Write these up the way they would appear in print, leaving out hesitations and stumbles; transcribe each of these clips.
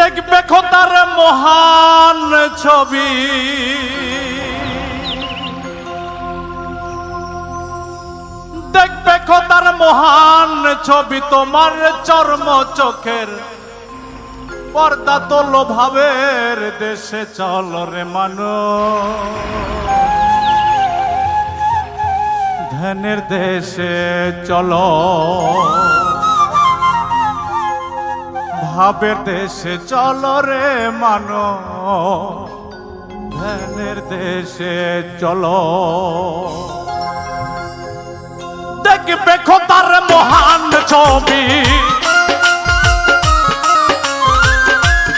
দেখবে খোদার মহান ছবি, দেখবে খোদার মহান ছবি, তোমার চর্ম চোখের পর্দা তোলো, ভাবের দেশে চলো রে মানুষ, ধ্যানের দেশে চলো, ভাবের দেশে চলো রে মানুষ, ধ্যানের দেশে চলো। দেখবে খোদার মহান ছবি,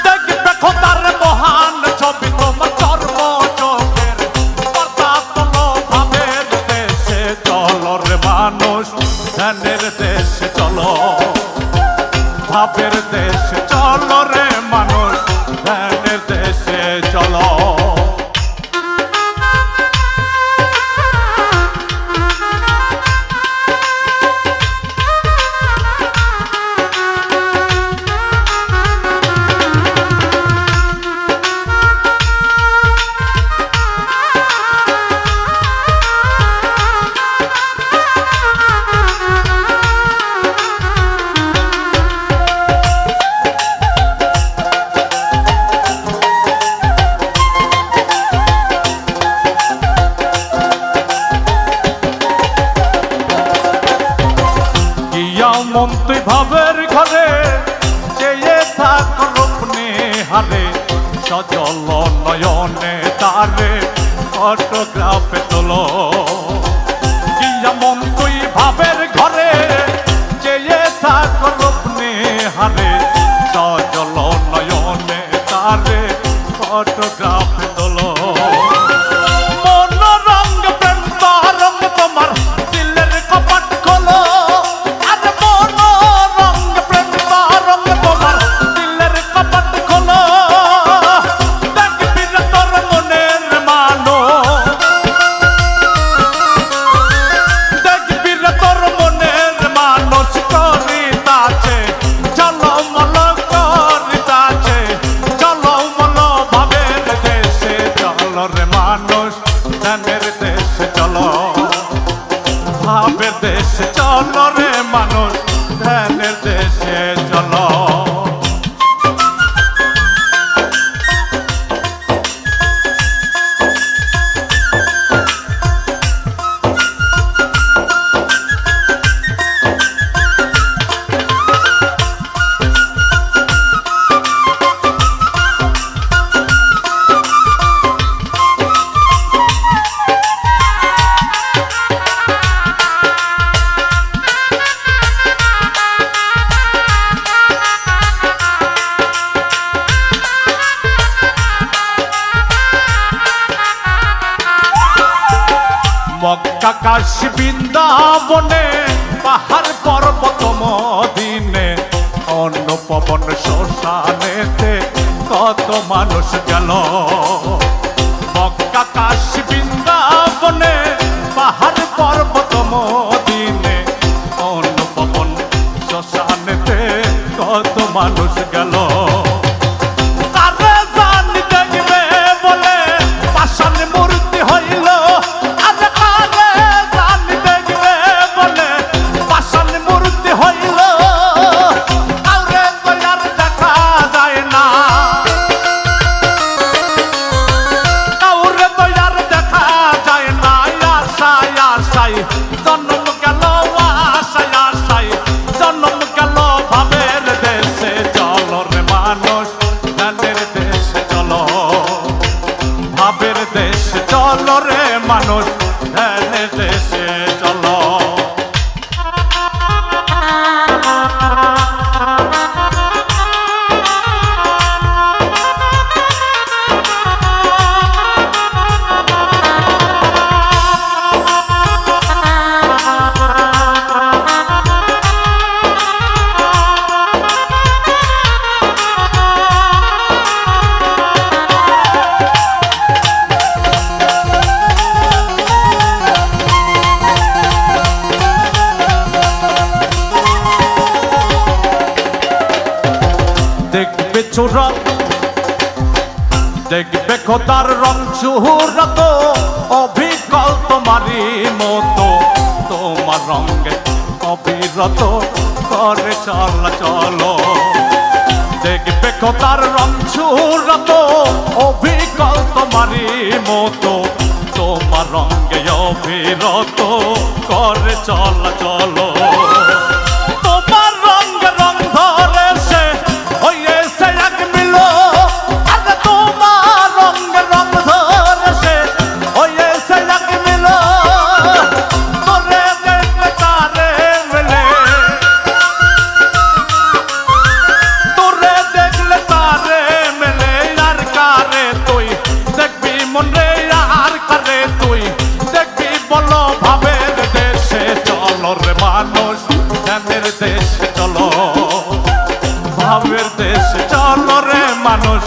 দেখবে খোদার মহান ছবি, তোমার চর্ম চোখের পর্দা তোলো, ভাবের দেশে চলো রে মানুষ, ধ্যানের দেশে চলো, ভাবের দেশে চলো রে মানুষ, ধ্যানের দেশে চলো। মন তুই ভাবের ঘরে চেয়ে থাক রূপনে হারে, সজল নয়নে তারে ফটোগ্রাফে তোলো। গিয়া মন তুই ভাবের ঘরে চেয়ে থাক রূপনে হারে, সজল নয়নে তারে ফটোগ্রাফে তোলো। ধ্যানের দেশে চলো, ভাবের দেশে চলো রে মানুষ, ধ্যানের দেশে চলো। মক্কা কাশী বৃন্দাবনে, পাহাড় পর্বত মদিনে, অন্য পবন শ্মশানেতে কত মানুষ গেল। মক্কা কাশী বৃন্দাবনে, পাহাড় পর্বত মদিনে, অন্য পবন শ্মশানেতে কত মানুষ গেল। জন্ম গেল আশায় আশায়, জন্ম গেল ভাবের দেশে চলো রে মানুষ, ধ্যানের দেশে চলো, ভাবের দেশে চলো রে মানুষ, ধ্যানের দেশে চলো। দেখবে দেখবে চূড়াত, দেখবে খোদার রং চূড়াত, অবিকল তোমারই মতো, তোমার রঙে অবিরত করে চলাচল। দেখবে খোদার রং চূড়াত, অবিকল তোমারই মতো, তোমার রঙে অবিরত করে চলাচল। তোমার রঙে রং ধরেছে হয়েছে এক মিল, আরে তোমার রঙে রং ধরেছে হয়েছে এক মিল, তোরে দেখলে তারে মেলে, তোরে দেখলে তারে মেলে, আর কারে তুই দেখবি মনে, আর কারে তুই দেখবি বলো, ভাবের দেশে চলো রে মানুষ, ধ্যানের দেশে চলো, ভাবের দেশে চলো রে মানুষ,